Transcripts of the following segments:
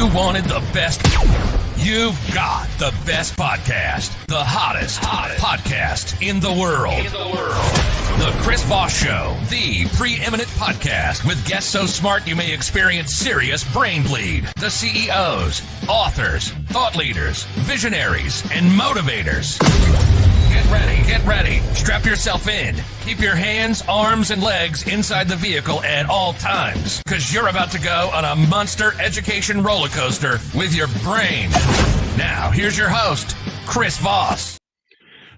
You wanted the best. You've got the best podcast, the hottest podcast in the world. The Chris Voss Show, the preeminent podcast with guests so smart you may experience serious brain bleed. The CEOs, authors, thought leaders, visionaries, and motivators. Get ready. Strap yourself in. Keep your hands, arms, and legs inside the vehicle at all times, because you're about to go on a monster education roller coaster with your brain. Now, here's your host, Chris Voss.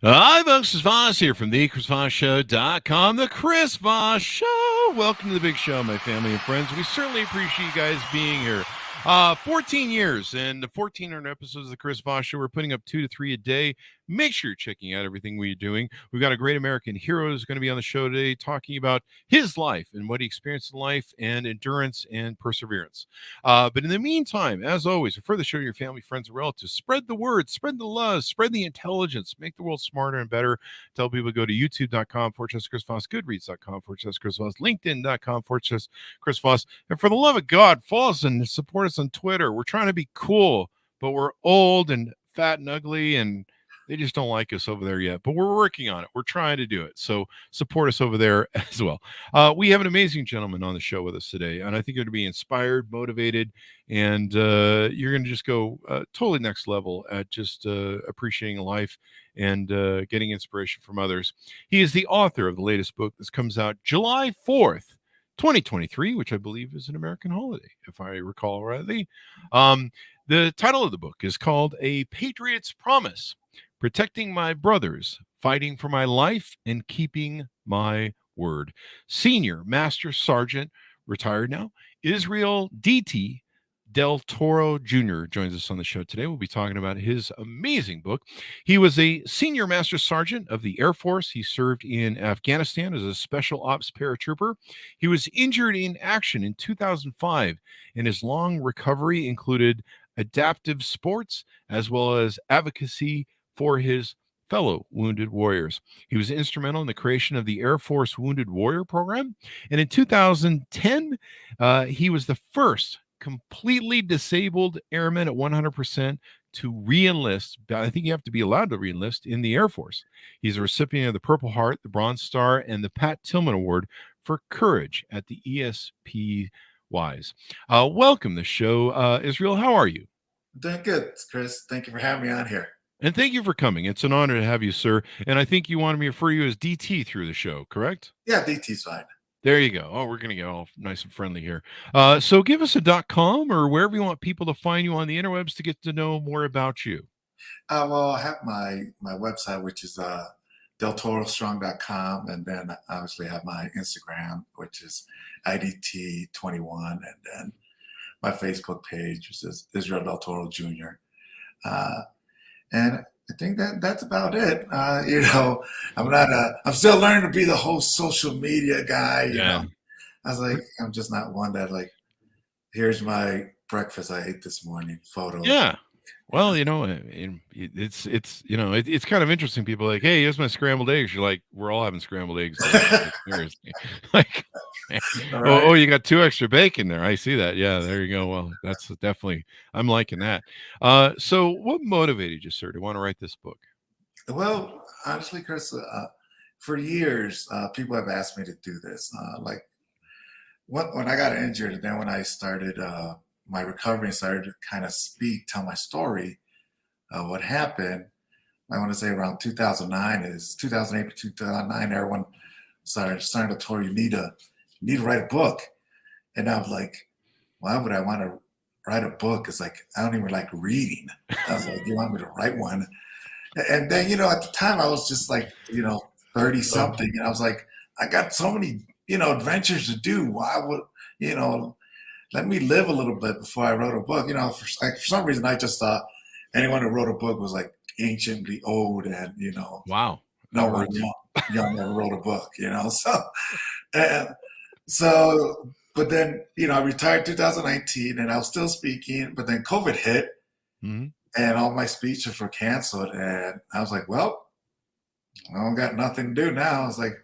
Hi, folks. Chris Voss here from thechrisvossshow.com. The Chris Voss Show. Welcome to the big show, my family and friends. We certainly appreciate you guys being here. 14 years and the 1,400 episodes of the Chris Voss Show. We're putting up 2 to 3 a day. Make sure you're checking out everything we're doing. We've got a great American hero who's going to be on the show today talking about his life and what he experienced in life and endurance and perseverance. But in the meantime, as always, refer the show to your family, friends, and relatives. Spread the word, spread the love, spread the intelligence, make the world smarter and better. Tell people to go to youtube.com/Chris Voss, goodreads.com/Chris Voss, linkedin.com/Chris Voss. And for the love of God, follow us and support us on Twitter. We're trying to be cool, but we're old and fat and ugly, and they just don't like us over there yet, but we're working on it. We're trying to do it. So support us over there as well. We have an amazing gentleman on the show with us today, and I think you're going to be inspired, motivated, and you're going to just go totally next level at just appreciating life and getting inspiration from others. He is the author of the latest book. This comes out July 4th, 2023, which I believe is an American holiday, if I recall rightly. The title of the book is called A Patriot's Promise: Protecting My Brothers, Fighting for My Life, and Keeping My Word. Senior Master Sergeant, retired now, Israel D.T. Del Toro Jr. joins us on the show today. We'll be talking about his amazing book. He was a Senior Master Sergeant of the Air Force. He served in Afghanistan as a Special Ops paratrooper. He was injured in action in 2005, and his long recovery included adaptive sports as well as advocacy for his fellow wounded warriors. He was instrumental in the creation of the Air Force Wounded Warrior Program. And in 2010, he was the first completely disabled airman at 100% to re-enlist. I think you have to be allowed to re-enlist in the Air Force. He's a recipient of the Purple Heart, the Bronze Star, and the Pat Tillman Award for Courage at the ESP Wise. Welcome to the show, Israel. How are you? Doing good, Chris. Thank you for having me on here. And thank you for coming. It's an honor to have you, sir. And I think you wanted me to refer you as DT through the show, correct? Yeah, DT's fine. There you go. Oh, we're going to get all nice and friendly here. So give us a .com or wherever you want people to find you on the interwebs to get to know more about you. Well, I have my website, which is deltorostrong.com. And then I obviously have my Instagram, which is IDT21. And then my Facebook page, which is Israel Del Toro Jr. And I think that's about it. I'm still learning to be the whole social media guy. You know, I was like, I'm just not one that here's my breakfast I ate this morning photos. Yeah. Well, it's kind of interesting. People are like, hey, here's my scrambled eggs. You're like, we're all having scrambled eggs. Like, right. Oh, you got 2 extra bacon there. I see that. Yeah, there you go. Well, that's definitely, I'm liking that. So what motivated you, sir, to want to write this book? Well, honestly, Chris, for years, people have asked me to do this. When I got injured, and then when I started my recovery and started to kind of tell my story, what happened, I want to say around 2008 to 2009, everyone started to tell you need to write a book. And I was like, why would I want to write a book? It's like, I don't even like reading. I was like, you want me to write one? And then, at the time I was just 30 something. And I was like, I got so many, adventures to do. Why would, let me live a little bit before I wrote a book. For some reason, I just thought anyone who wrote a book was like anciently old and, wow. No one young never wrote a book, So, but then, I retired 2019 and I was still speaking, but then COVID hit and all my speeches were canceled. And I was like, well, I don't got nothing to do now. I was like,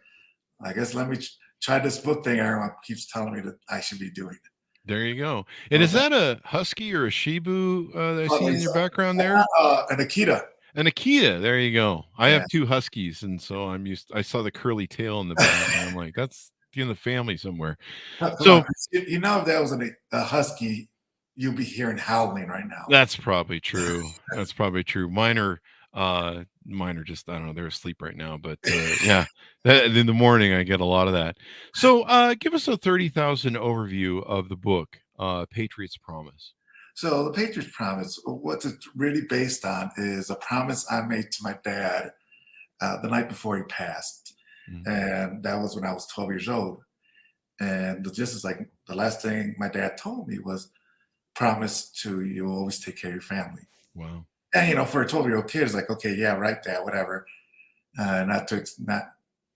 I guess let me try this book thing everyone keeps telling me that I should be doing. There you go. And is that a husky or a Shibu that I see in your background there? An Akita. An Akita. There you go. I Yeah. have two huskies, and so I saw the curly tail in the back, and I'm like, that's in the family somewhere. Come on, So Chris. You know, if that was a husky, you'd be hearing howling right now. that's probably true. That's probably true. Mine are just, I don't know, they're asleep right now, but yeah, in the morning I get a lot of that. So give us a 30,000 overview of the book, Patriot's Promise. So the Patriots promise, what it's really based on is a promise I made to my dad the night before he passed. Mhm. And that was when I was 12 years old. And just as like the last thing my dad told me was promise to you always take care of your family. Wow. And for a 12-year-old kid, it's like, okay, yeah, right, dad, whatever. Not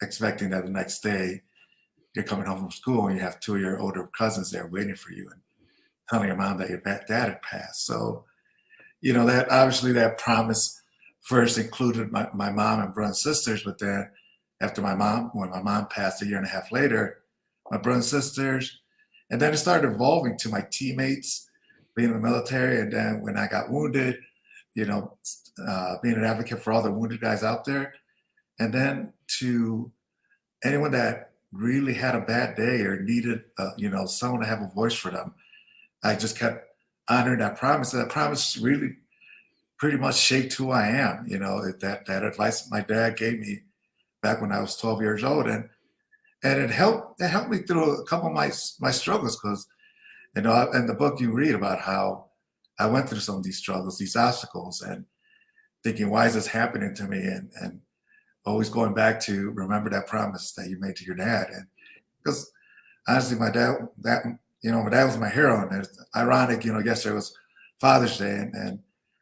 expecting that the next day you're coming home from school and you have two of your older cousins there waiting for you and telling your mom that your dad had passed. So, that obviously that promise first included my mom and brother and sisters, but then when my mom passed a year and a half later, my brother and sisters, and then it started evolving to my teammates being in the military. And then when I got wounded, you know, being an advocate for all the wounded guys out there. And then to anyone that really had a bad day or needed, someone to have a voice for them, I just kept honoring that promise. And that promise really pretty much shaped who I am. That advice my dad gave me back when I was 12 years old, and it helped me through a couple of my struggles, because in the book you read about how I went through some of these struggles, these obstacles, and thinking, why is this happening to me? And always going back to remember that promise that you made to your dad. And because honestly, my dad was my hero. And it's ironic, yesterday was Father's Day, and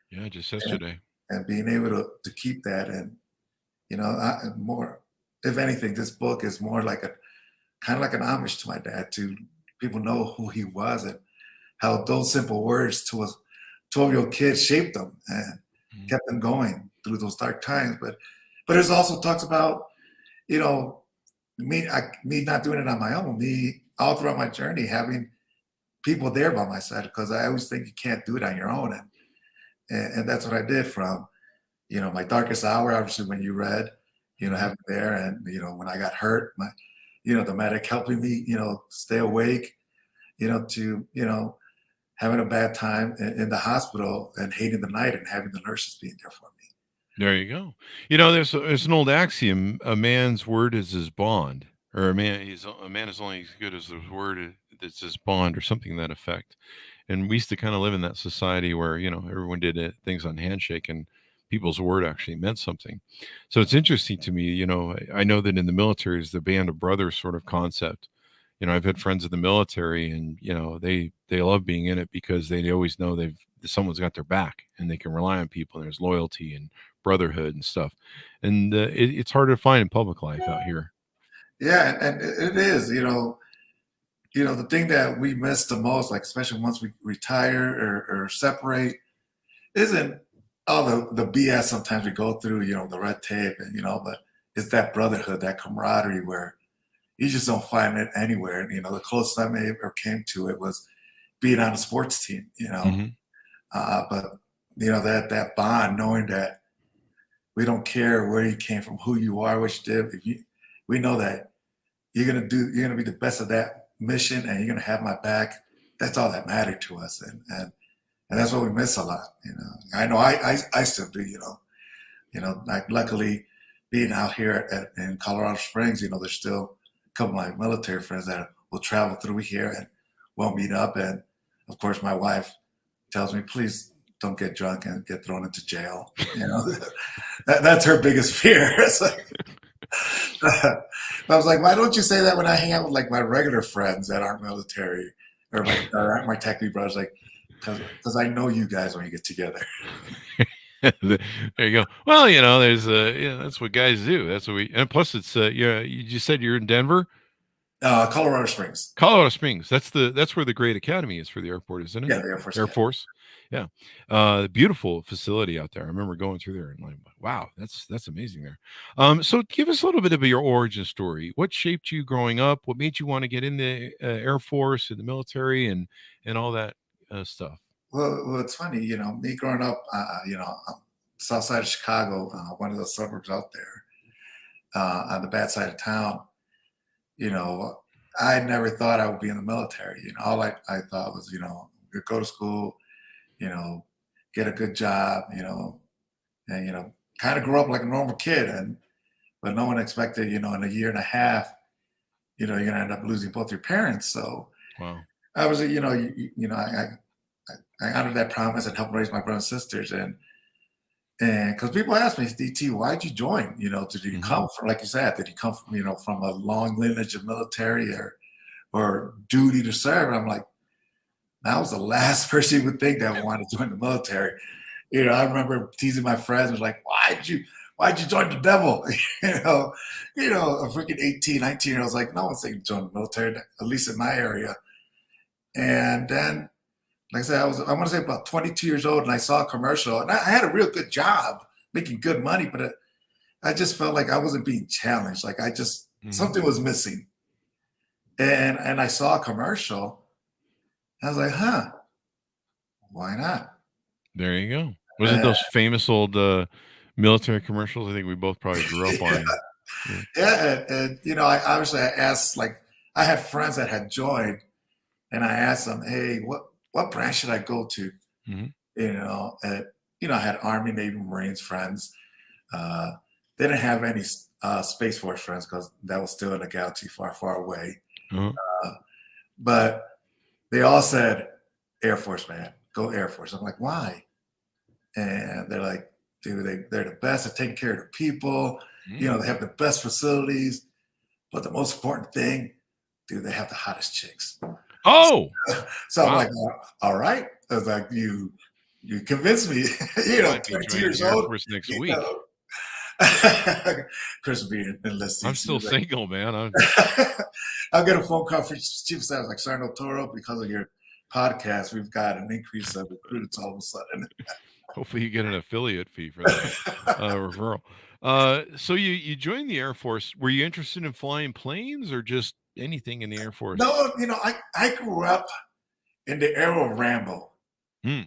Yeah, just yesterday. being able to keep that, and more, if anything, this book is more like a kind of like an homage to my dad, to people know who he was and how those simple words to a 12-year-old kid shaped them and Mhm. kept them going through those dark times. But it also talks about, you know, me not doing it on my own, me all throughout my journey having people there by my side, because I always think you can't do it on your own. And that's what I did from, my darkest hour, obviously when you read, having there, and when I got hurt, the medic helping me, stay awake, to, having a bad time in the hospital and hating the night and having the nurses being there for me. There you go. There's an old axiom: a man's word is his bond, or a man is only as good as his word that's his bond, or something to that effect. And we used to kind of live in that society where everyone did things on handshake, and people's word actually meant something. So it's interesting to me. I know that in the military is the band of brothers sort of concept. I've had friends in the military, and they love being in it because they always know someone's got their back, and they can rely on people. And there's loyalty and brotherhood and stuff, and it's hard to find in public life out here. Yeah, and it is, the thing that we miss the most, like especially once we retire or separate, isn't all the BS sometimes we go through, the red tape, and but it's that brotherhood, that camaraderie where you just don't find it anywhere. And the closest I ever came to it was being on a sports team, Hmm. but that bond, knowing that we don't care where you came from, who you are, what you did. We know that you're gonna be the best of that mission, and you're gonna have my back. That's all that mattered to us, and that's what we miss a lot. I know I still do. Like luckily being out here in Colorado Springs, there's still a couple of my military friends that will travel through here and we'll meet up. And of course, my wife tells me, please don't get drunk and get thrown into jail. That's her biggest fear. It's like, I was like, why don't you say that when I hang out with like my regular friends that aren't military or aren't my technique brothers? Like, because I know you guys when you get together. There you go. Well, there's that's what guys do. That's what we. And plus, it's you just said you're in Denver. Colorado Springs. Colorado Springs. That's where the great academy is for the airport, isn't it? Yeah, the Air Force Air Academy. Force. Yeah. Beautiful facility out there. I remember going through there and like, wow, that's amazing there. So give us a little bit of your origin story. What shaped you growing up? What made you want to get in the Air Force and the military and all that stuff? Well, it's funny, me growing up, south side of Chicago, one of the suburbs out there, on the bad side of town. You know, I never thought I would be in the military. All I thought was, go to school, you know, get a good job, and kind of grew up like a normal kid. But no one expected, in a year and a half, you're gonna end up losing both your parents. So Wow. I was, I honored that promise and helped raise my brothers and sisters. And because people ask me, DT, why'd you join? Did you come from, like you said, did you come from, from a long lineage of military or duty to serve? And I'm like, that was the last person you would think that would want to join the military. I remember teasing my friends, was like, why'd you join the devil? A freaking 18, 19-year-old's like, no one's saying join the military, at least in my area. And then, like I said, I want to say about 22 years old, and I saw a commercial, and I had a real good job, making good money, but I just felt like I wasn't being challenged. Like something was missing. And I saw a commercial, and I was like, huh, why not? There you go. Was it those famous old military commercials? I think we both probably grew up on. Yeah, and I obviously I asked, like, I had friends that had joined, and I asked them, hey, what branch should I go to? Mhm. I had Army, Navy, Marines friends. They didn't have any Space Force friends because that was still in a galaxy far, far away. Uh-huh. But they all said, Air Force, man, go Air Force. I'm like, why? And they're like, dude, they're the best at taking care of the people. They have the best facilities. But the most important thing, dude, they have the hottest chicks. Oh, so wow. I'm like, all right. I was like, you convinced me. 22 years old. Next week. Chris will be enlisted. I'm still single, man. I'll get a phone call from Chief of Staff like, Sarno Toro, because of your podcast, we've got an increase of recruits all of a sudden. Hopefully you get an affiliate fee for that referral. So you joined the Air Force. Were you interested in flying planes or just anything in the Air Force? No, I grew up in the era of Rambo. Who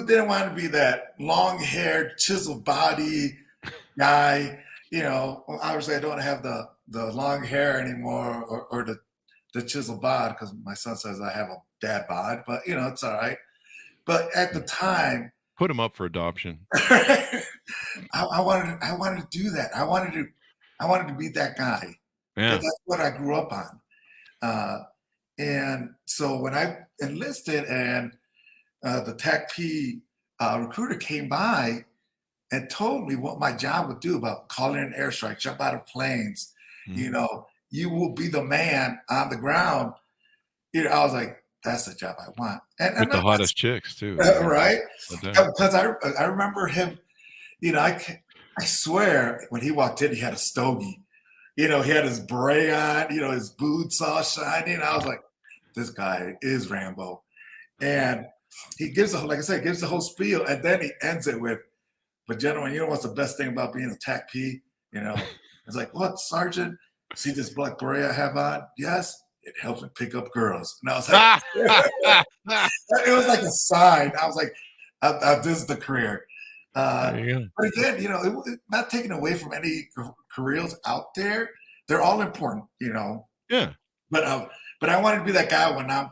didn't want to be that long-haired, chiseled body guy? Obviously I don't have the long hair anymore or the chiseled bod, because my son says I have a dad bod, but it's all right. But at the time, put him up for adoption. I wanted to do that. I wanted to be that guy. Yeah. That's what I grew up on. And so when I enlisted, and the TAC-P recruiter came by and told me what my job would do about calling an airstrike, jump out of planes. You will be the man on the ground. I was like, that's the job I want. And with the hottest chicks too. Right? Because I remember him, I swear when he walked in, he had a stogie. He had his beret on, his boots all shining. I was like, this guy is Rambo. And he gives the whole spiel, and then he ends it with, but gentlemen, what's the best thing about being a TAC-P? It's like, what, Sergeant? See this black beret I have on? Yes, it helps me pick up girls. And I was like, it was like a sign. I was like, this is the career. But again, not taking away from any careers out there. They're all important, Yeah. But I wanted to be that guy when I'm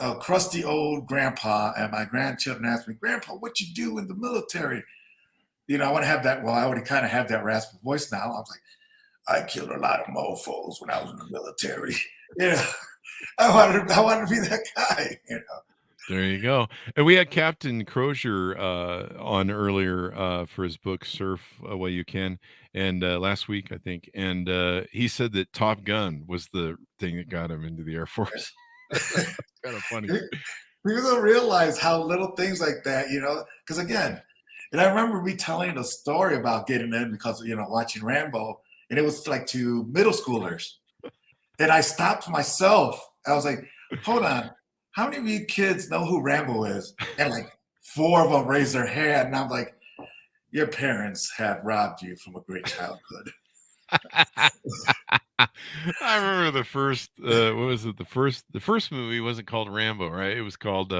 a crusty old grandpa, and my grandchildren ask me, Grandpa, what you do in the military? I want to have that. Well, I already kind of have that raspy voice now. I was like, I killed a lot of mofos when I was in the military. I wanted to be that guy. There you go. And we had Captain Crozier on earlier for his book Surf While You Can, and last week I think, and he said that Top Gun was the thing that got him into the Air Force. Kind of funny. People don't realize how little things like that, because again, and I remember me telling a story about getting in because watching Rambo, and it was like to middle schoolers. And I stopped myself. I was like, hold on. How many of you kids know who Rambo is? And like 4 of them raised their hand. And I'm like, your parents have robbed you from a great childhood. I remember the first what was it? The first movie wasn't called Rambo, right? It was called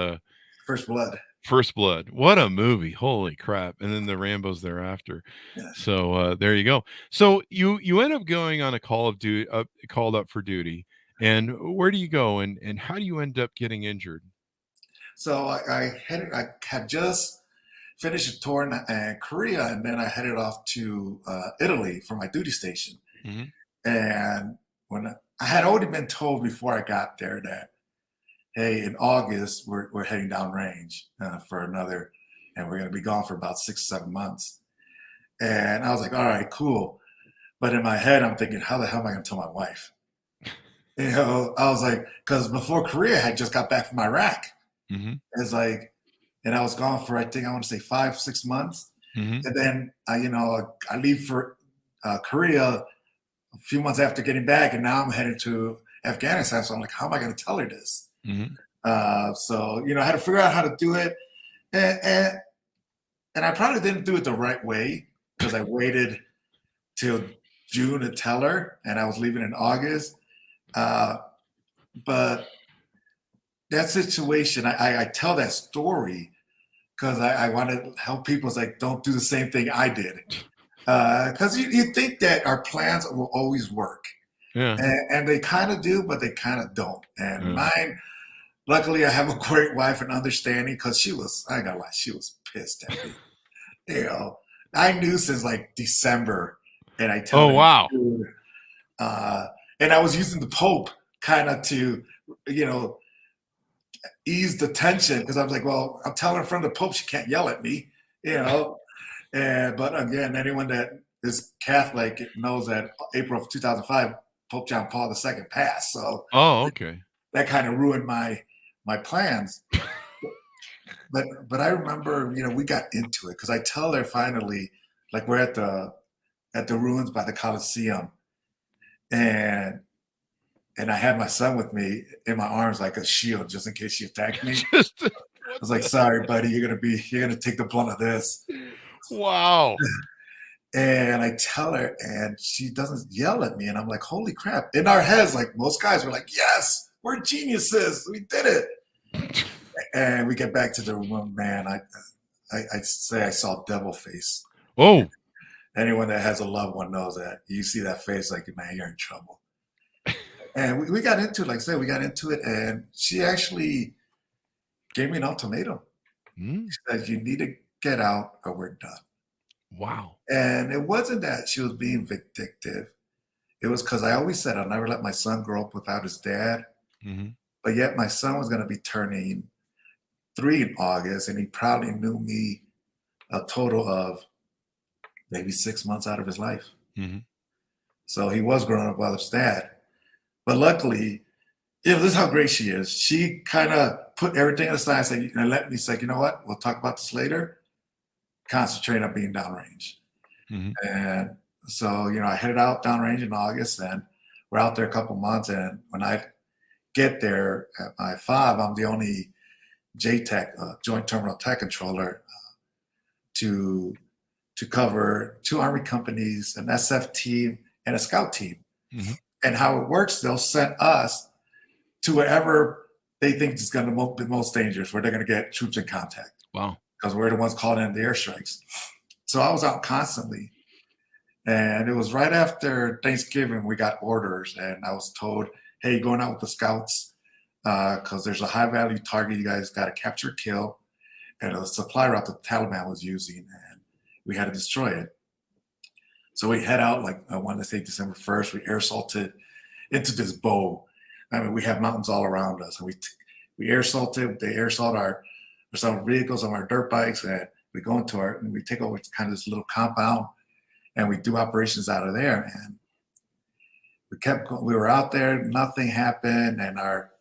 First Blood. First Blood. What a movie. Holy crap. And then the Rambos thereafter. Yeah. So there you go. So you end up going on a call of duty called up for duty. And where do you go and how do you end up getting injured? So I had just finished a tour in Korea, and then I headed off to Italy for my duty station. Mhm. And when I had already been told before I got there that, hey, in August we're heading down range for another, and we're going to be gone for about 6 or 7 months. And I was like, all right, cool. But in my head, I'm thinking, how the hell am I going to tell my wife? I was like, because before Korea, I had just got back from Iraq. Mhm. It's like, and I was gone for, I think I want to say 5, 6 months. Mhm. And then, I leave for Korea a few months after getting back, and now I'm headed to Afghanistan. So I'm like, how am I going to tell her this? Mhm. So, I had to figure out how to do it. And I probably didn't do it the right way because I waited till June to tell her, and I was leaving in August. But that situation, I tell that story because I want to help people. It's like, don't do the same thing I did. Because you think that our plans will always work. Yeah. And they kind of do, but they kind of don't. And Yeah. mine, luckily, I have a great wife and understanding because I ain't gonna lie, she was pissed at me. I knew since like December, and I Oh told her, wow. dude, and I was using the Pope kind of to, ease the tension because I was like, well, I'm telling her in front of the Pope she can't yell at me, you know. But again, anyone that is Catholic knows that April of 2005, Pope John Paul II passed, so Oh, okay. that kind of ruined my plans. But I remember, we got into it because I tell her finally, like we're at the ruins by the Colosseum, and I had my son with me in my arms like a shield just in case she attacked me. Just I was like, sorry, buddy, you're gonna take the blunt of this. wow. And I tell her, and she doesn't yell at me, and I'm like, holy crap! In our heads, like most guys were like, yes, we're geniuses, we did it. And we get back to the room, man. I say I saw devil face. Oh. Anyone that has a loved one knows that. You see that face, like, man, you're in trouble. And we got into it, like I said, we got into it, and she actually gave me an ultimatum. Mm. She said, you need to get out or we're done. Wow. And it wasn't that she was being vindictive. It was because I always said I'll never let my son grow up without his dad. Mm-hmm. But yet my son was going to be turning 3 in August, and he probably knew me a total of maybe 6 months out of his life. Mm-hmm. So he was growing up without his dad. But luckily, this is how great she is. She kind of put everything aside and let me say, you know what? We'll talk about this later. Concentrate on being downrange. Mm-hmm. And so, I headed out downrange in August, and we're out there a couple months. And when I get there at my FOB, I'm the only JTEC, Joint Terminal Tech Controller, to cover 2 Army companies, an SF team, and a scout team. Mm-hmm. And how it works, they'll send us to wherever they think is going to be most dangerous, where they're going to get troops in contact. Wow. Because we're the ones calling in the airstrikes. So I was out constantly. And it was right after Thanksgiving we got orders, and I was told, hey, going out with the scouts because there's a high-value target you guys got to capture, kill, and a supply route the Taliban was using, and we had to destroy it. So we head out, like I want to say December 1st, we air assaulted into this bow. I mean, we have mountains all around us, and we air assaulted. They air assault some vehicles on our dirt bikes, and we go and we take over kind of this little compound, and we do operations out of there. And we kept going. We were out there, nothing happened, and our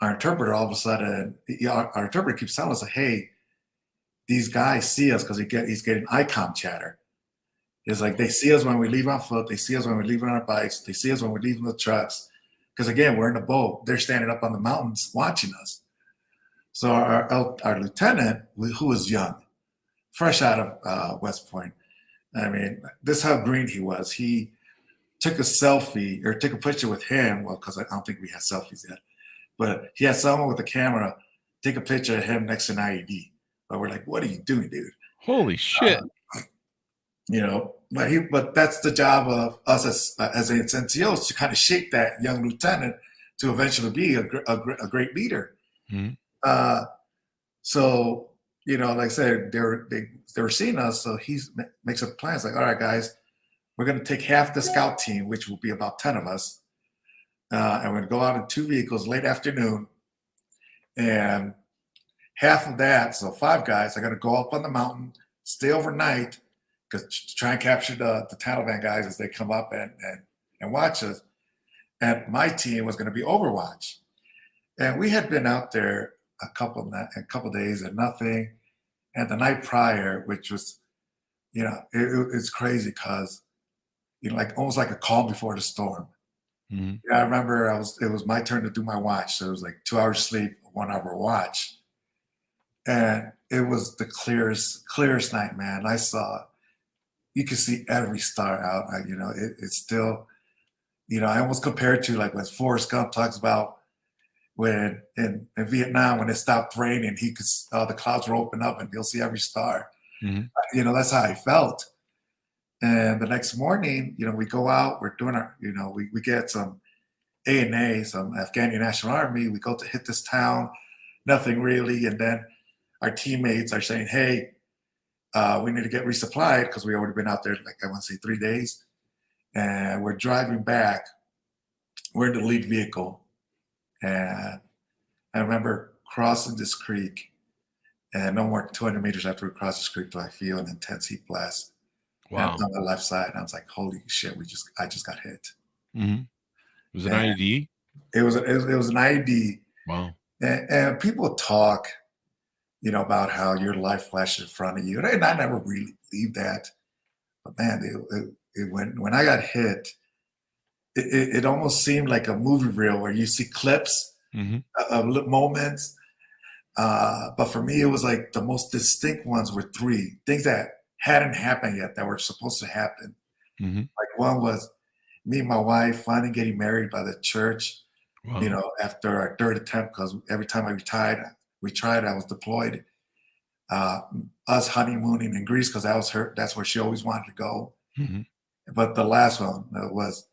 interpreter all of a sudden, our interpreter keeps telling us, like, hey, these guys see us because he's getting ICOM chatter. It's like they see us when we leave on foot, they see us when we leave on our bikes, they see us when we're leaving the trucks. because again, we're in a boat. They're standing up on the mountains watching us. So our lieutenant, who was young, fresh out of West Point, I mean, this is how green he was. He took a selfie or took a picture with him. Well, because I don't think we had selfies yet, but he had someone with a camera take a picture of him next to an IED. But we're like, what are you doing, dude? Holy shit. But that's the job of us as NCOs to kind of shape that young lieutenant to eventually be a great leader. Mm-hmm. So, like I said, they were seeing us. So he makes up plans like, all right, guys, we're going to take half the scout team, which will be about 10 of us. And we're going to go out in 2 vehicles late afternoon. And half of that, so 5 guys, are going to go up on the mountain, stay overnight, to try and capture the Taliban guys as they come up and watch us. And my team was going to be Overwatch. And we had been out there a couple days and nothing. And the night prior, which was, it's crazy because, like almost like a calm before the storm. Mm-hmm. Yeah, I remember it was my turn to do my watch. So it was like 2 hours sleep, 1 hour watch. And it was the clearest night, man. You could see every star out. It's still, I almost compare it to like when Forrest Gump talks about when in Vietnam, when it stopped raining, the clouds were open up and you'll see every star. Mm-hmm. That's how I felt. And the next morning, we go out, we're doing our, we get some ANA, some Afghani National Army. We go to hit this town, nothing really. And then our teammates are saying, hey, we need to get resupplied because we already been out there, like I want to say 3 days. And we're driving back. We're in the lead vehicle. And I remember crossing this creek, and no more than 200 meters after we cross this creek do I feel an intense heat blast. Wow. On the left side. And I was like, holy shit, I just got hit. Mm-hmm. Was it an IED? It was an IED. Wow. And people talk, about how your life flashes in front of you. And I never really believed that. But man, when I got hit, it almost seemed like a movie reel where you see clips of moments. But for me, it was like the most distinct ones were 3 things that hadn't happened yet that were supposed to happen. Mm-hmm. Like one was me and my wife finally getting married by the church. Wow. After our 3rd attempt, because every time we tried, I was deployed. Us honeymooning in Greece because that's where she always wanted to go. Mm-hmm. But the last one was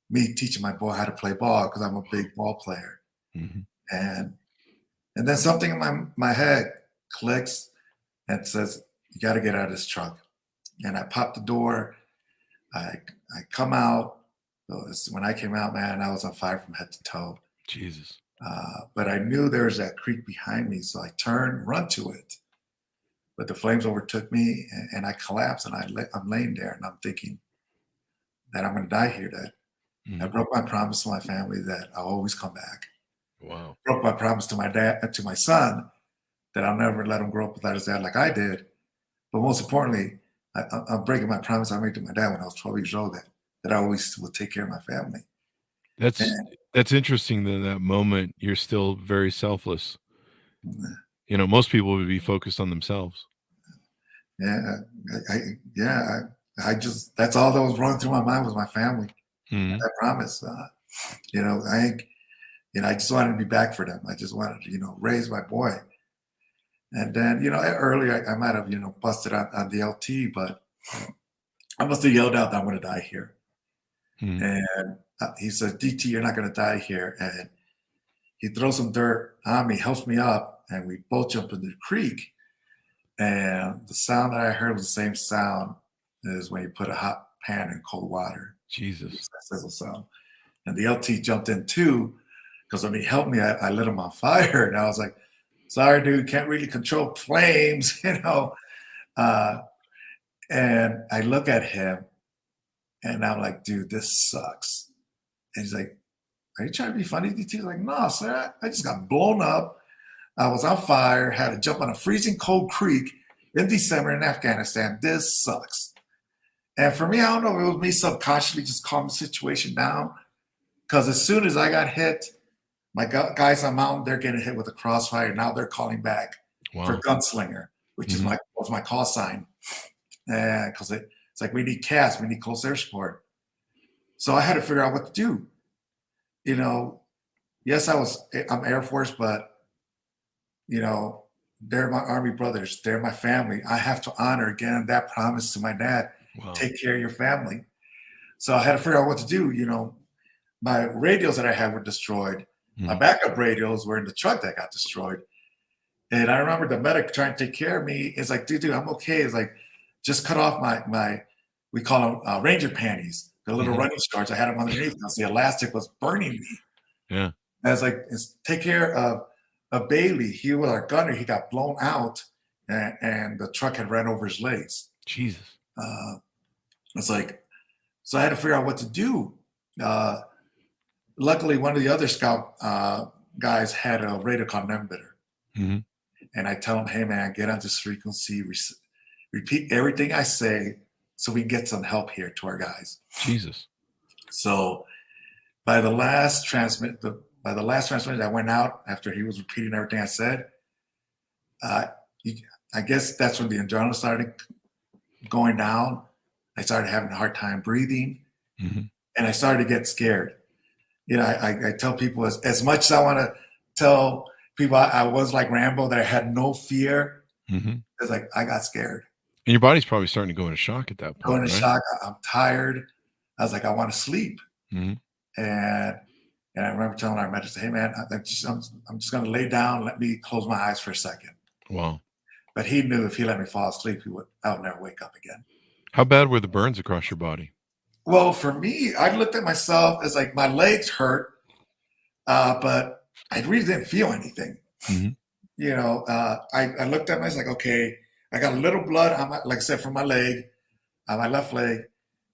me teaching my boy how to play ball because I'm a big ball player. Mm-hmm. And then something in my head clicks and says, you got to get out of this truck. And I pop the door. I come out. When I came out, man, I was on fire from head to toe. Jesus. But I knew there was that creek behind me, so I turned, run to it. But the flames overtook me, and I collapsed, and I'm laying there, and I'm thinking that I'm going to die here. That I broke my promise to my family that I'll always come back. Wow. Broke my promise to my dad, to my son, that I'll never let him grow up without his dad like I did. But most importantly, I'm breaking my promise I made to my dad when I was 12 years old that I always would take care of my family. That's interesting that in that moment you're still very selfless. Most people would be focused on themselves. Yeah, I just, that's all that was running through my mind was my family. I promise. I just wanted to be back for them. I just wanted to, raise my boy. And then, earlier I might have, busted on the LT, but I must have yelled out that I'm going to die here. And he says, DT, you're not going to die here. And he throws some dirt on me, helps me up, and we both jump into the creek. And the sound that I heard was the same sound as when you put a hot pan in cold water. Jesus. That sizzle sound. And the LT jumped in too, because when he helped me, I lit him on fire. And I was like, sorry, dude, can't really control flames, And I look at him and I'm like, dude, this sucks. And he's like, are you trying to be funny, DT? He's like, no, sir, I just got blown up. I was on fire, had to jump on a freezing cold creek in December in Afghanistan. This sucks. And for me, I don't know, it was me subconsciously just calming the situation down. Because as soon as I got hit, my guys on mountain, they're getting hit with a crossfire. Now they're calling back for Wow. gunslinger, which is was my call sign. Because it's like, we need CAS, we need close air support. So I had to figure out what to do. You know, yes, I'm Air Force, but you know, they're my Army brothers. They're my family. I have to honor again that promise to my dad. Wow. Take care of your family. So I had to figure out what to do. You know, my radios that I had were destroyed. My backup radios were in the truck that got destroyed. And I remember the medic trying to take care of me. It's like, dude, I'm okay. It's like, just cut off my we call them Ranger panties, the little running shorts. I had them underneath because the elastic was burning me. Yeah. And I was like, take care of Bailey. He was our gunner. He got blown out, and the truck had ran over his legs. Jesus. It's like, so I had to figure out what to do. Luckily, one of the other scout guys had a radio called Embedder. And I tell him, hey, man, get on this frequency, repeat everything I say so we can get some help here to our guys. Jesus. So by the last transmission I went out after he was repeating everything I said, I guess that's when the adrenaline started going down. I started having a hard time breathing, and I started to get scared. You know, I tell people as much as I want to tell people I was like Rambo, that I had no fear. It's like I got scared. And your body's probably starting to go into shock at that point. Going into right? shock. I'm tired. I was like, I want to sleep. And I remember telling our medic, hey man, I'm just going to lay down. Let me close my eyes for a second. Wow. But he knew if he let me fall asleep, I would never wake up again. How bad were the burns across your body? Well, for me, I looked at myself as like my legs hurt, but I really didn't feel anything. You know, I looked at myself like, okay, I got a little blood on my, like I said, from my leg, my left leg,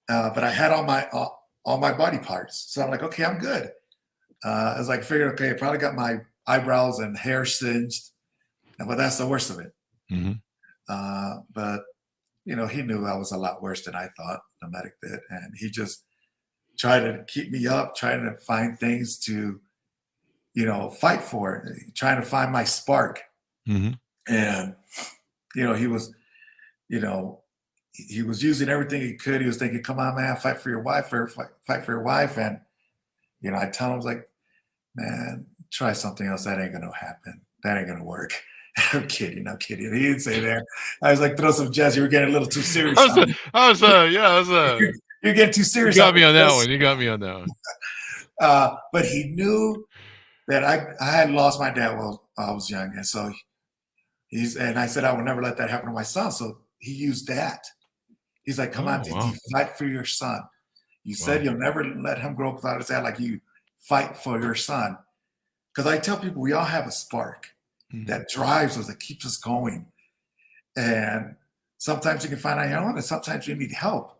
but I had all my body parts. So I'm like, okay, I'm good. I was like, figured, okay, I probably got my eyebrows and hair singed, but that's the worst of it. But you know, he knew I was a lot worse than I thought, the medic did, and he just tried to keep me up, trying to find things to, you know, fight for, trying to find my spark. And you know, he was using everything he could. He was thinking, come on, man, fight for your wife, fight for your wife. And, you know, I tell him, I was like, man, try something else. That ain't going to happen. That ain't going to work. I'm kidding. He didn't say that. I was like, throw some jazz. You were getting a little too serious. You're getting too serious. You got me on that one. But he knew that I had lost my dad while I was young. And so and I said, I would never let that happen to my son. So he used that. He's like, come on, DT, fight for your son. You said you'll never let him grow up without his dad, like you fight for your son. Because I tell people we all have a spark that drives us, that keeps us going. And sometimes you can find out your own, and sometimes you need help.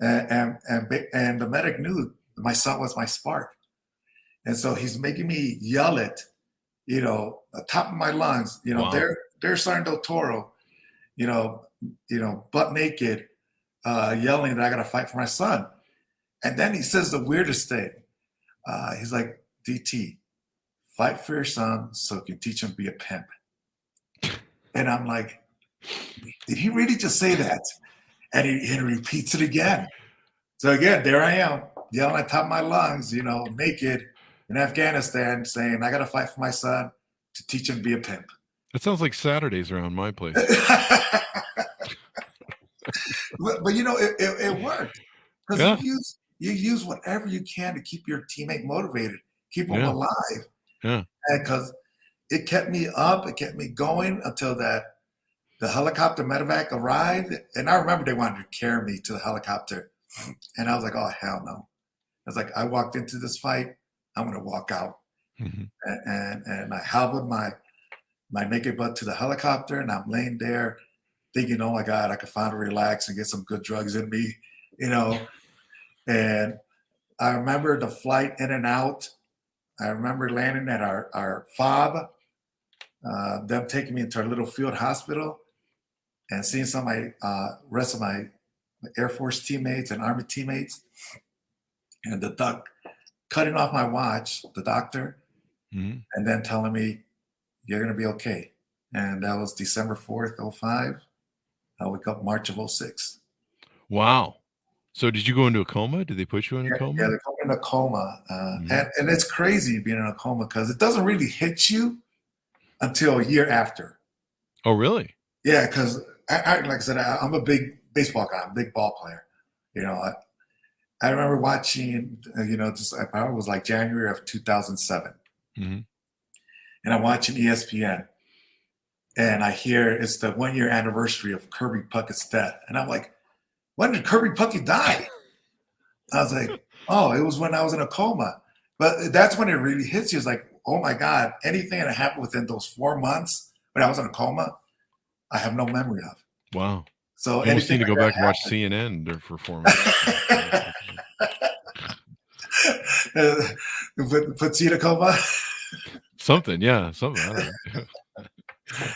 And the medic knew my son was my spark. And so he's making me yell it, you know, the top of my lungs, you know, they're Sergeant Del Toro, you know, butt naked, yelling that I got to fight for my son. And then he says the weirdest thing. He's like, DT, fight for your son so you can teach him to be a pimp. And I'm like, did he really just say that? And he repeats it again. So again, there I am, yelling at the top of my lungs, you know, naked in Afghanistan, saying, I got to fight for my son to teach him to be a pimp. That sounds like Saturdays around my place. but you know, it worked. Because you use whatever you can to keep your teammate motivated, keep them alive. Yeah. Because it kept me up, it kept me going until the helicopter medevac arrived. And I remember they wanted to carry me to the helicopter. And I was like, oh, hell no. I was like, I walked into this fight, I'm going to walk out. And I hobbled my naked butt to the helicopter, and I'm laying there thinking, oh my God, I could finally relax and get some good drugs in me, you know. And I remember the flight in and out. I remember landing at our FOB, them taking me into our little field hospital and seeing some of my rest of my Air Force teammates and Army teammates. And the cutting off my watch, the doctor, Mhm. and then telling me, "You're gonna be okay." And that was December 4th, '05. I wake up March of '06. Wow. So did you go into a coma? Did they put you in a Yeah, coma? they put me in a coma, Mhm. and it's crazy being in a coma because it doesn't really hit you until a year after. Oh, really? Yeah, because like I said, I'm a big baseball guy. I'm a big ball player. You know, I remember watching, just I probably was like January of 2007, Mhm. and I'm watching ESPN, and I hear it's the 1 year anniversary of Kirby Puckett's death, and I'm like, when did Kirby Puckett die? I was like, oh, it was when I was in a coma. But that's when it really hits you. It's like, oh my God, anything that happened within those 4 months when I was in a coma, I have no memory of. Wow. So You almost anything need to go like back and watch CNN there for 4 months. that happened. Put Tita coma. Something, yeah, something, I don't know.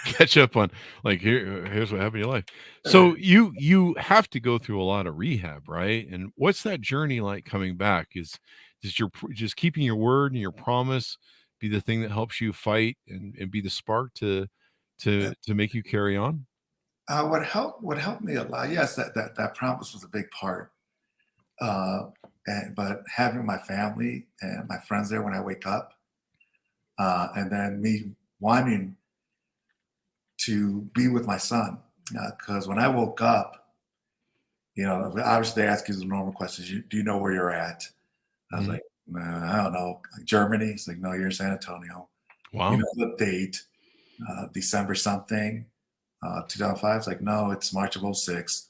Catch up on, like, here's what happened in your life. So you have to go through a lot of rehab, right? And what's that journey like coming back? Is your just keeping your word and your promise be the thing that helps you fight and be the spark to make you carry on? What helped me a lot, yes, that promise was a big part. Uh, but having my family and my friends there when I wake up, and then me wanting to be with my son, because when I woke up, obviously they ask you the normal questions. Do you know where you're at? I was Mhm. like, nah, I don't know. Like, Germany? He's like, no, you're in San Antonio. You Wow. know the date, December something, 2005. It's like, no, it's March of '06.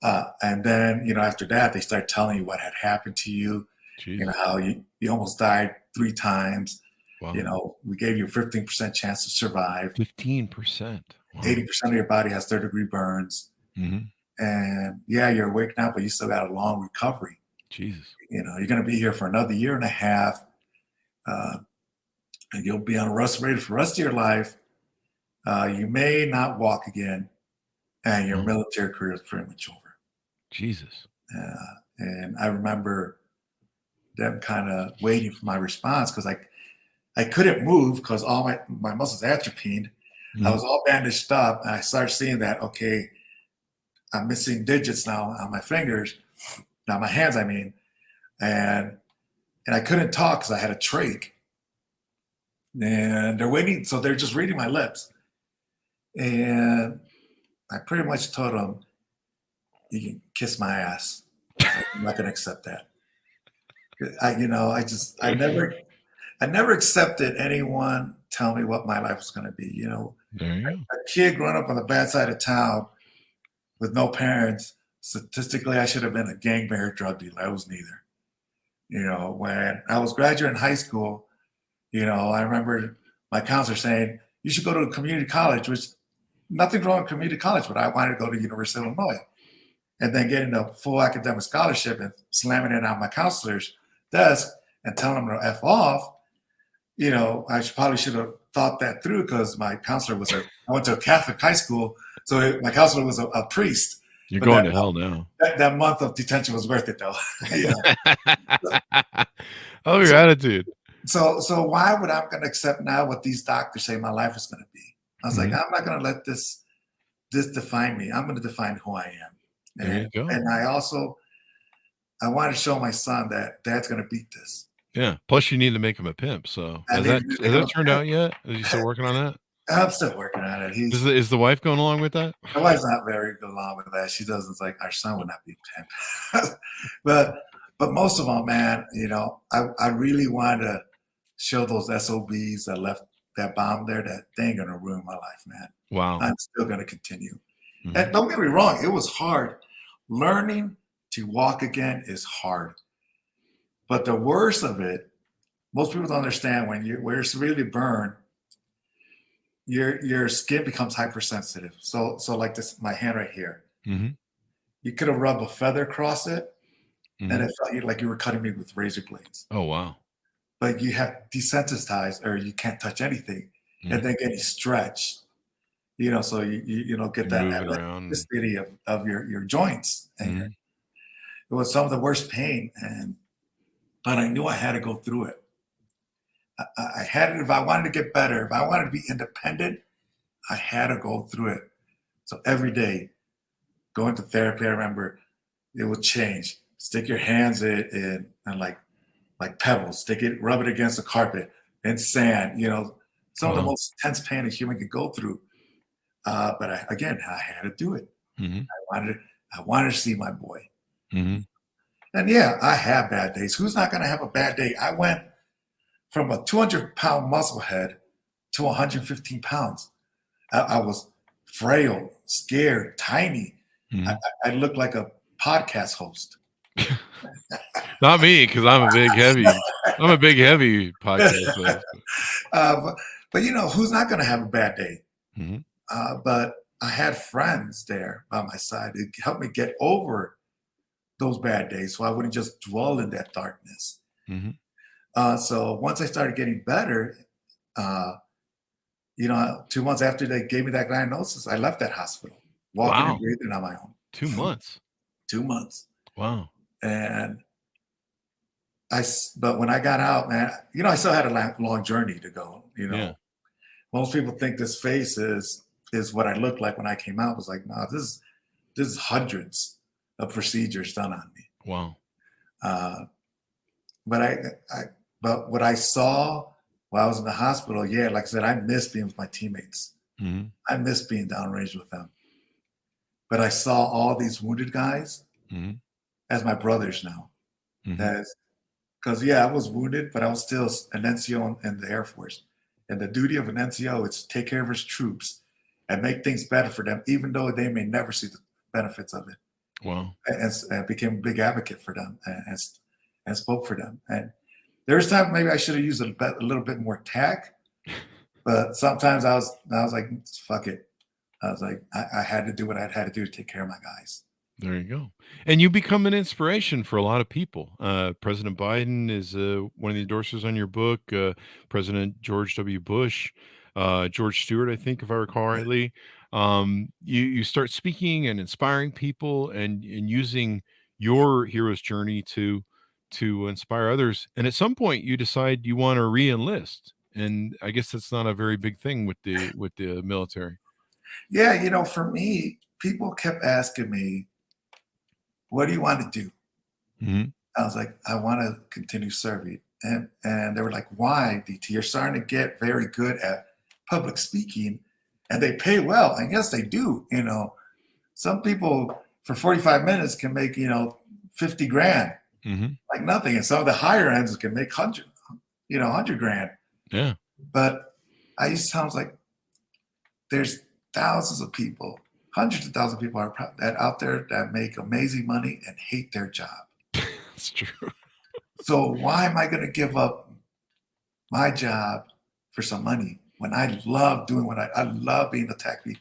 And then, after that, they start telling you what had happened to you, Jesus. how you almost died 3 times. Wow. We gave you a 15% chance to survive. 15%. Wow. 80% of your body has third-degree burns. Mhm. And yeah, you're awake now, but you still got a long recovery. Jesus. You're going to be here for another year and a half, uh, and you'll be on a respirator for the rest of your life. You may not walk again, and your Wow. military career is pretty much over. Jesus. And I remember them kind of waiting for my response because I couldn't move because all my muscles atrophied. I Mhm. was all bandaged up, and I started seeing that, okay, I'm missing digits now on my fingers, now my hands, I mean, and I couldn't talk because I had a trach. And they're waiting, so they're just reading my lips. And I pretty much told them, "You can kiss my ass. I'm not going to accept that." I never accepted anyone tell me what my life was going to be. There you go. A kid growing up on the bad side of town with no parents. Statistically, I should have been a gangbanger, drug dealer. I was neither. When I was graduating high school, I remember my counselor saying, "You should go to a community college," which nothing wrong with community college, but I wanted to go to University of Illinois. And then getting a full academic scholarship and slamming it on my counselor's desk and telling him to F off, probably should have thought that through because my counselor I went to a Catholic high school, so my counselor was a priest. You're But going to hell now. that month of detention was worth it, though. you know? Oh, your So, attitude. so why would I going to accept now what these doctors say my life is going to be? I was like, Mhm. I'm not going to let this define me. I'm going to define who I am. There you go. And I want to show my son that Dad's going to beat this. Yeah. Plus, you need to make him a pimp. So I has need that to make has him that a turned pimp. out yet? Are you still working on that? I'm still working on it. Is the wife going along with that? My wife's not very good along with that. She doesn't like our son would not be a pimp. but most of all, man, I really want to show those SOBs that left that bomb there that they ain't gonna ruin my life, man. Wow. I'm still gonna continue. Mhm. And don't get me wrong, it was hard. Learning to walk again is hard. But the worst of it, most people don't understand when you're severely burned, your skin becomes hypersensitive. So like this, my hand right here. Mhm. You could have rubbed a feather across it, and Mhm. it felt like you were cutting me with razor blades. Oh, wow. But you have desensitized, or you can't touch anything, and Mhm. then getting stretched. So you don't get You're that moving around. elasticity of your joints, and Mhm. it was some of the worst pain. And but I knew I had to go through it. I had it. If I wanted to get better, if I wanted to be independent, I had to go through it. So every day, going to therapy, I remember it would change. Stick your hands in and like pebbles, rub it against the carpet, and sand. Some of the Wow. most intense pain a human could go through. But I had to do it. Mm-hmm. I wanted to see my boy. Mm-hmm. And yeah, I have bad days. Who's not going to have a bad day? I went from a 200-pound muscle head to 115 pounds. I was frail, scared, tiny. Mm-hmm. I looked like a podcast host. Not me, because I'm a big heavy. I'm a big heavy podcast host. But who's not going to have a bad day? Mm-hmm. But I had friends there by my side to help me get over those bad days, so I wouldn't just dwell in that darkness. Mm-hmm. So once I started getting better, 2 months after they gave me that diagnosis, I left that hospital, walking and Wow. breathing on my own. 2 months. 2 months. Wow. And but when I got out, man, I still had a long journey to go. Yeah. Most people think this face is what I looked like when I came out. I was like, no, this is hundreds of procedures done on me. Wow. But what I saw while I was in the hospital, yeah, like I said, I miss being with my teammates. Mm-hmm. I miss being downrange with them. But I saw all these wounded guys Mm-hmm. as my brothers now. Mm-hmm. Because, yeah, I was wounded, but I was still an NCO in the Air Force. And the duty of an NCO is to take care of his troops and make things better for them, even though they may never see the benefits of it. Wow. And became a big advocate for them and spoke for them. And there's times maybe I should have used a little bit more tact, but sometimes I was like, fuck it. I was like, I had to do what I had to do to take care of my guys. There you go. And you become an inspiration for a lot of people. President Biden is one of the endorsers on your book. President George W. Bush, George Stewart, I think, if I recall rightly. You start speaking and inspiring people and using your hero's journey to inspire others. And at some point, you decide you want to re-enlist. And I guess that's not a very big thing with the military. Yeah, for me, people kept asking me, what do you want to do? Mm-hmm. I was like, I want to continue serving. And they were like, why, DT? You're starting to get very good at public speaking and they pay well. And yes, they do. Some people for 45 minutes can make, 50 grand, Mm-hmm. like nothing. And some of the higher ends can make 100 grand. Yeah. But I used to sound like there's thousands of people, hundreds of thousands of people that out there that make amazing money and hate their job. That's true. So why am I going to give up my job for some money when I love doing what I love being a TACP.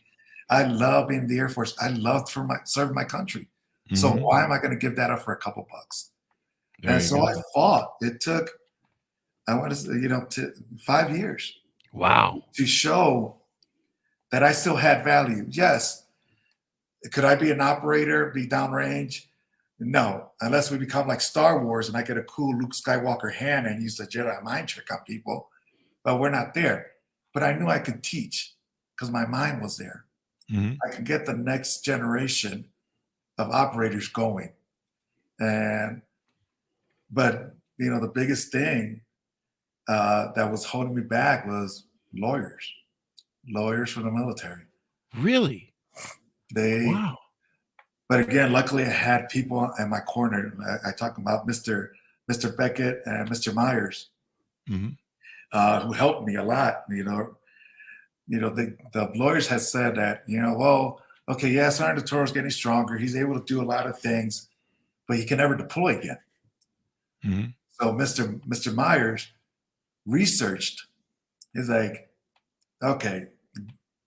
I love being in the Air Force. I love serving my country. Mm-hmm. So why am I going to give that up for a couple bucks? There and so go. I fought. It took, I want to say, 5 years. Wow. To show that I still had value. Yes. Could I be an operator, be downrange? No, unless we become like Star Wars and I get a cool Luke Skywalker hand and use the Jedi mind trick on people. But we're not there. But I knew I could teach because my mind was there. Mm-hmm. I could get the next generation of operators going. But the biggest thing that was holding me back was lawyers for the military. Really? Wow. But again, luckily I had people in my corner. I talk about Mr. Beckett and Mr. Myers, mm-hmm. Who helped me a lot. The lawyers had said that, Sergeant Toro's getting stronger. He's able to do a lot of things, but he can never deploy again. Mm-hmm. So Mr. Myers researched. He's like, okay,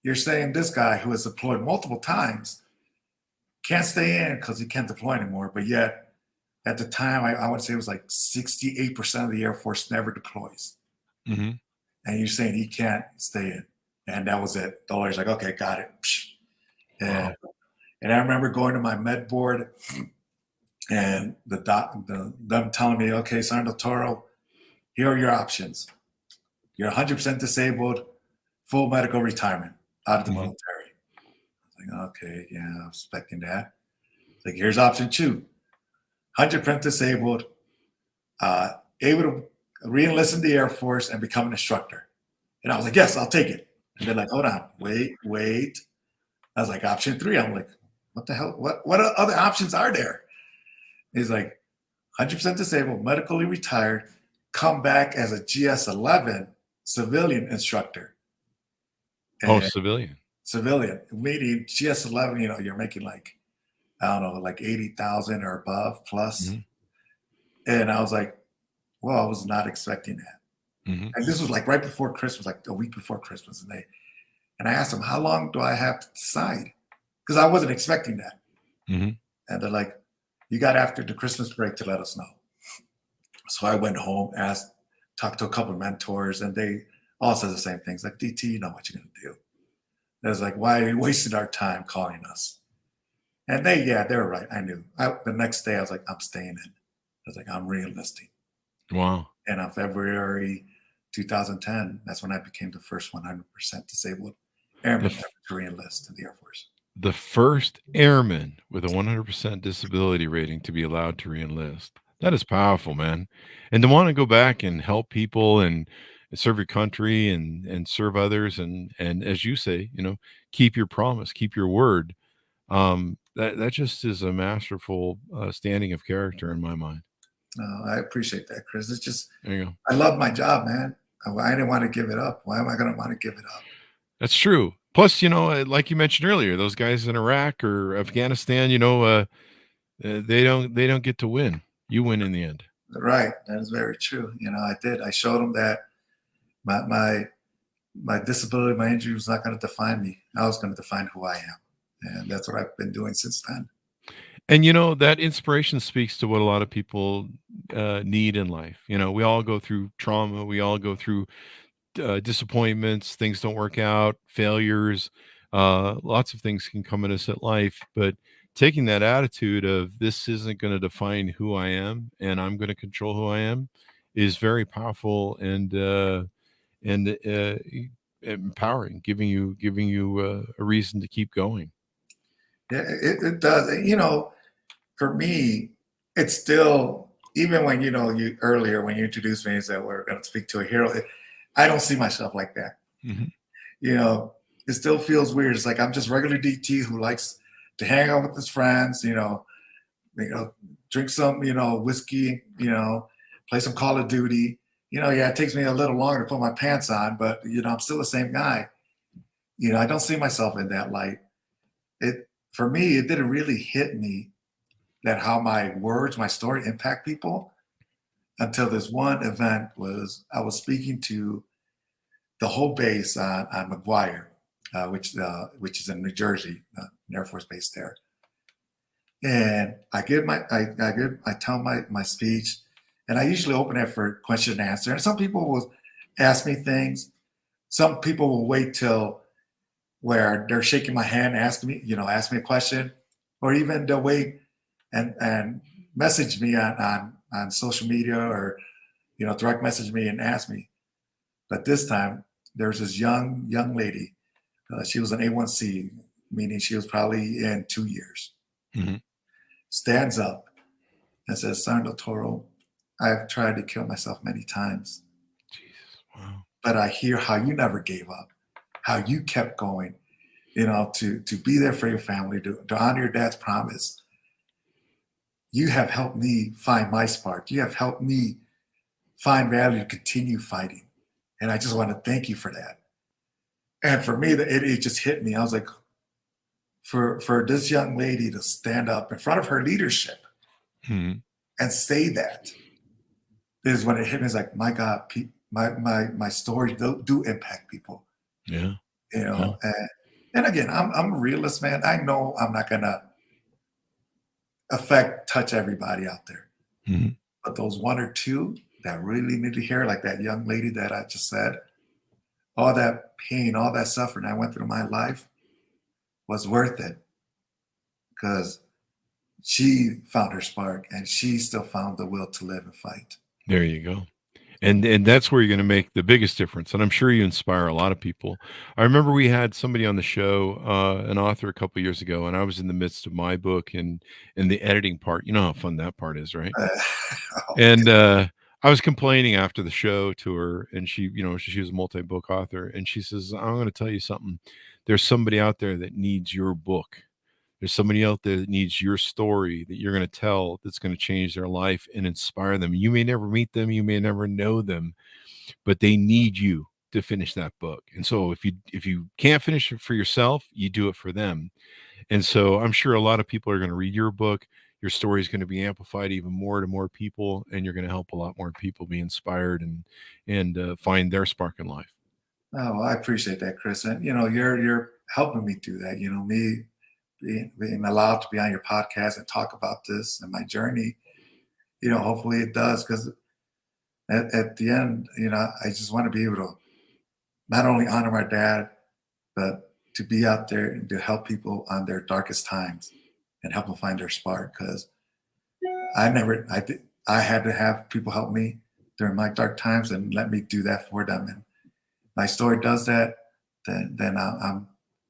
you're saying this guy who has deployed multiple times can't stay in because he can't deploy anymore. But yet, at the time, I would say it was like 68% of the Air Force never deploys. Mm-hmm. And you're saying he can't stay in. And that was it. The lawyer's like, okay, got it. And I remember going to my med board And them telling me, okay, Sergeant Toro, here are your options. You're 100% disabled, full medical retirement out of the Mhm. military. Like, okay, yeah, I'm expecting that. Like, here's option 2, 100% disabled, able to re-enlist in the Air Force and become an instructor. And I was like, yes, I'll take it. And they're like, hold on, wait. I was like, option 3. I'm like, what the hell? What other options are there? He's like, 100% disabled, medically retired, come back as a GS-11 civilian instructor. Oh, And civilian. civilian, meaning GS-11, you're making like, I don't know, like 80,000 or above plus. Mhm. And I was like, well, I was not expecting that. Mhm. And this was like right before Christmas, like a week before Christmas. And I asked them, how long do I have to decide? Because I wasn't expecting that. Mhm. And they're like, you got after the Christmas break to let us know. So I went home, talked to a couple of mentors, and they all said the same things. Like, DT, you know what you're going to do. It was like, why are you wasting our time calling us? And they were right. I knew. The next day, I was like, I'm staying in. I was like, I'm re-enlisting. Wow. And on February 2010, that's when I became the first 100% disabled The airman f ever to re-enlist in the Air Force. the first airman with a 100% disability rating to be allowed to reenlist. That is powerful, man. And to wanna go back and help people and serve your country and serve others and as you say, keep your promise, keep your word. That just is a masterful, standing of character in my mind. I appreciate that, Chris. It's just, There you go. I love my job, man. I didn't want to give it up. Why am I going to want to give it up? That's true. Plus, like you mentioned earlier, those guys in Iraq or Afghanistan, they don't get to win. You win in the end. Right. That is very true. I did. I showed them that my disability, my injury was not going to define me. I was going to define who I am. And that's what I've been doing since then. And that inspiration speaks to what a lot of people need in life. We all go through trauma. We all go through disappointments. Things don't work out. Failures. Lots of things can come at us at life. But taking that attitude of this isn't going to define who I am, and I'm going to control who I am, is very powerful and empowering, giving you a reason to keep going. Yeah, it does. For me, it's still, even when, you earlier, when you introduced me and said we're going to speak to a hero, I don't see myself like that. Mhm. It still feels weird. It's like I'm just regular DT who likes to hang out with his friends, drink some, whiskey, play some Call of Duty. Yeah, it takes me a little longer to put my pants on, but I'm still the same guy. I don't see myself in that light. For me, it didn't really hit me that how my words, my story impact people until this one event was I was speaking to the whole base on McGuire, which is in New Jersey, an Air Force base there. And I tell my speech, and I usually open it for question and answer. And some people will ask me things. Some people will wait till where they're shaking my hand, asking me a question, or even they'll wait and message me on social media or direct message me and ask me. But this time there's this young lady. She was an A1C, meaning she was probably in 2 years. Mhm. Stands up and says, Sergeant Toro, I've tried to kill myself many times, Jesus, wow. but I hear how you never gave up, how you kept going, to be there for your family, to honor your dad's promise. You have helped me find my spark. You have helped me find value to continue fighting. And I just want to thank you for that. And for me, it just hit me. I was like, for this young lady to stand up in front of her leadership Mhm. and say that is when it hit me. It's like, my God, my stories do impact people. Yeah. You Yeah. know, and again, I'm a realist, man. I know I'm not gonna touch everybody out there, Mhm. but those one or two that really need to hear, like that young lady that I just said, all that pain, all that suffering I went through in my life was worth it because she found her spark, and she still found the will to live and fight. There you go. And that's where you're going to make the biggest difference. And I'm sure you inspire a lot of people. I remember we had somebody on the show, an author a couple years ago, and I was in the midst of my book and in the editing part. You know how fun that part is, right? Oh, And I was complaining after the show to her, and she, she was a multi-book author, and she says, "I'm going to tell you something. There's somebody out there that needs your book. There's somebody out there that needs your story that you're going to tell that's going to change their life and inspire them. You may never meet them, you may never know them, but they need you to finish that book. And so if you can't finish it for yourself, you do it for them." And so I'm sure a lot of people are going to read your book. Your story is going to be amplified even more to more people, and you're going to help a lot more people be inspired and find their spark in life. oh, I appreciate that, Chris. And you're helping me do that. Me being allowed to be on your podcast and talk about this and my journey. Hopefully it does, because at the end, I just want to be able to not only honor my dad, but to be out there and to help people on their darkest times and help them find their spark. Because I had to have people help me during my dark times and let me do that for them. And my story does that. Then I'm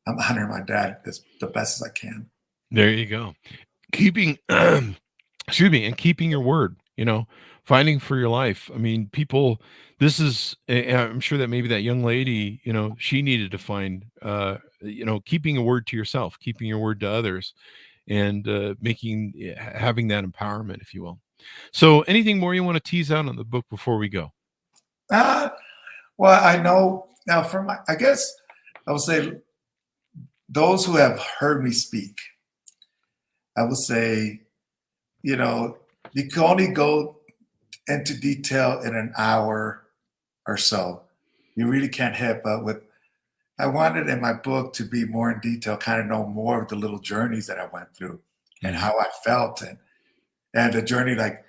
honoring my dad as the best as I can. There you go. Keeping excuse me, and keeping your word, fighting for your life. I mean, people, this is, I'm sure that maybe that young lady, she needed to find, keeping a word to yourself, keeping your word to others, and having that empowerment, if you will. So anything more you want to tease out on the book before we go? Uh, well, I know now I guess I would say those who have heard me speak, I would say, you can only go into detail in an hour or so. You really can't hit, but I wanted in my book to be more in detail, kind of know more of the little journeys that I went through and how I felt, and the journey, like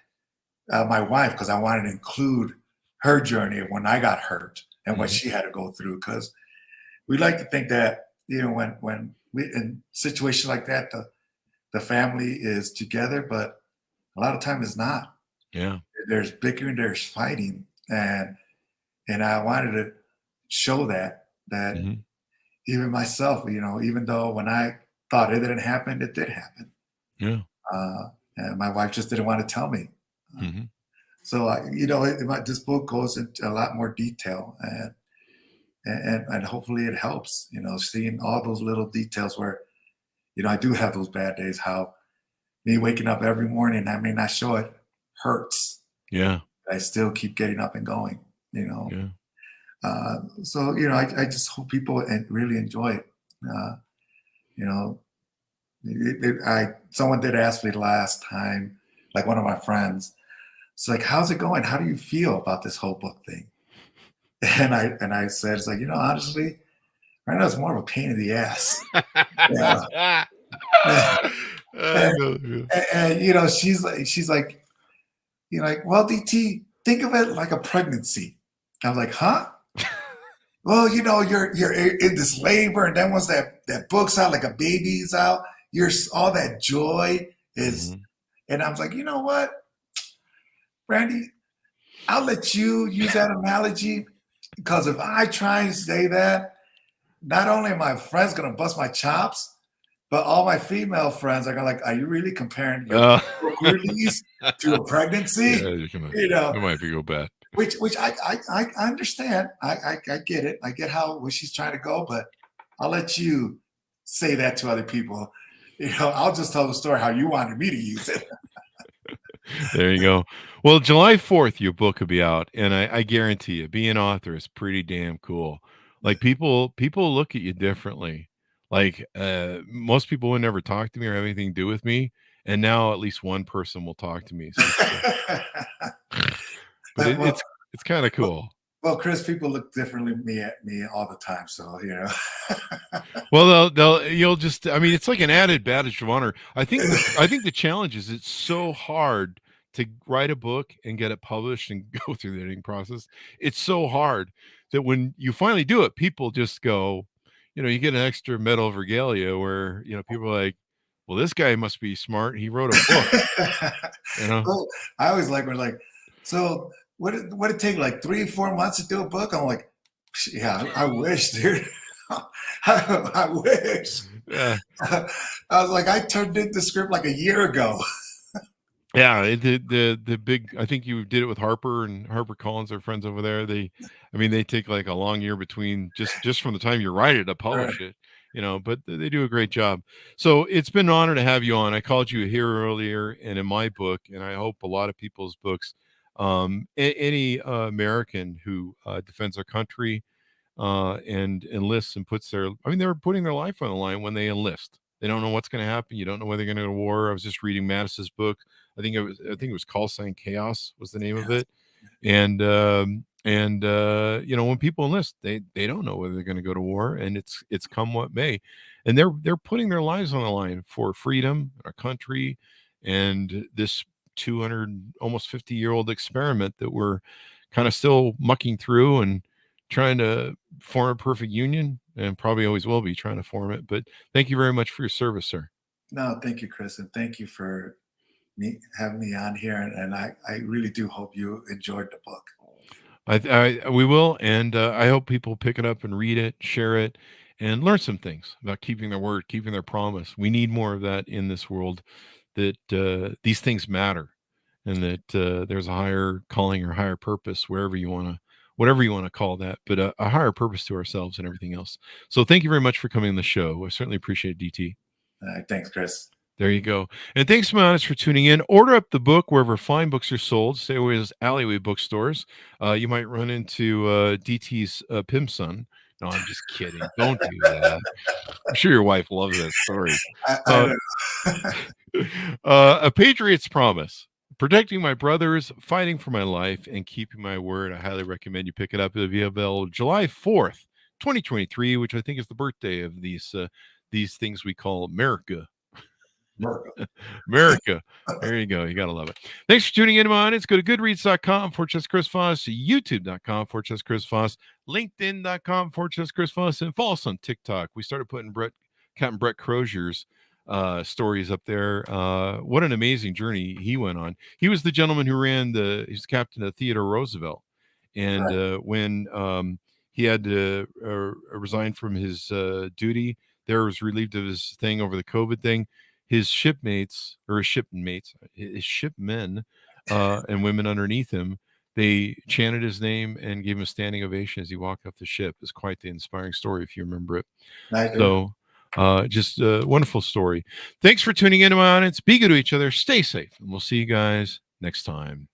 my wife, because I wanted to include her journey of when I got hurt and what she had to go through. Because we like to think that, when we in situations like that, the family is together, but a lot of time it's not. Yeah. There's bickering, there's fighting, and I wanted to show that even myself, even though when I thought it didn't happen, it did happen. Yeah. And my wife just didn't want to tell me. So, this book goes into a lot more detail, and hopefully it helps, seeing all those little details where, I do have those bad days, how me waking up every morning, I may not show it, hurts. Yeah. I still keep getting up and going, Yeah. So, I just hope people really enjoy it. Someone did ask me last time, like one of my friends, it's like, how's it going? How do you feel about this whole book thing? And I said, it's like, honestly, right now it's more of a pain in the ass. Yeah. And she's like, well, DT, think of it like a pregnancy. I was like, huh? Well, you're in this labor, and then once that book's out, like a baby's out, all that joy is. And I was like, you know what, Randy, I'll let you use that analogy, because if I try and say that, not only are my friends gonna bust my chops, but all my female friends are gonna like, are you really comparing your book release to a pregnancy? Yeah, it might be go bad. Which I understand. I get it. I get where she's trying to go, but I'll let you say that to other people. I'll just tell the story how you wanted me to use it. There you go. Well, July 4th, your book will be out, and I guarantee you, being an author is pretty damn cool. Like people look at you differently. Like most people would never talk to me or have anything to do with me, and now at least one person will talk to me. So but it's kind of cool. Well, Chris, people look differently at me all the time, so Well, you'll just, I mean, it's like an added badge of honor. I think the challenge is it's so hard to write a book and get it published and go through the editing process. It's so hard that when you finally do it, people just go, you get an extra medal of regalia where, people are like, well, this guy must be smart. He wrote a book, you know? Well, I always like, we're like, so what it take like 3-4 months to do a book? I'm like, yeah, I wish, dude. I wish. Yeah. I was like, I turned in the script like a year ago. Yeah, the big. I think you did it with Harper and Harper Collins, our friends over there. They take like a long year between just from the time you write it to publish it, But they do a great job. So it's been an honor to have you on. I called you here earlier, and in my book, and I hope a lot of people's books, any American who defends our country and enlists and puts their. I mean, they're putting their life on the line when they enlist. They don't know what's going to happen. You don't know whether they're going to go to war. I was just reading Mattis's book. I think it was Call Sign Chaos was the name of it. And when people enlist, they don't know whether they're going to go to war, and it's come what may, and they're putting their lives on the line for freedom, our country, and this 200 almost 50-year-old experiment that we're kind of still mucking through and trying to form a perfect union, and probably always will be trying to form it. But thank you very much for your service, sir. No, thank you, Chris, and thank you for having me on here. And I really do hope you enjoyed the book. We will, and I hope people pick it up and read it, share it, and learn some things about keeping their word, keeping their promise. We need more of that in this world. That these things matter, and that there's a higher calling or higher purpose, whatever you want to call that, but a higher purpose to ourselves and everything else. So thank you very much for coming on the show. I certainly appreciate it, DT. Thanks, Chris. There you go. And thanks, my honest, for tuning in. Order up the book wherever fine books are sold. Stay away from alleyway bookstores. You might run into DT's pimp son. No, I'm just kidding. Don't do that. I'm sure your wife loves that story. A Patriot's Promise. Protecting my brothers, fighting for my life, and keeping my word. I highly recommend you pick it up. It'll be available July 4th, 2023, which I think is the birthday of these things we call America. America. There you go. You got to love it. Thanks for tuning in, my audience. Go to goodreads.com/Chris Foss, youtube.com/Chris Foss, linkedin.com/Chris Foss, and follow us on TikTok. We started putting Captain Brett Crozier's stories up there. What an amazing journey he went on. He was the gentleman who he's captain of Theodore Roosevelt. And when he had to resign from his duty, was relieved of his thing over the COVID thing. His shipmen, and women underneath him, they chanted his name and gave him a standing ovation as he walked off the ship. It's quite the inspiring story, if you remember it. So, just a wonderful story. Thanks for tuning in to my audience. Be good to each other. Stay safe. And we'll see you guys next time.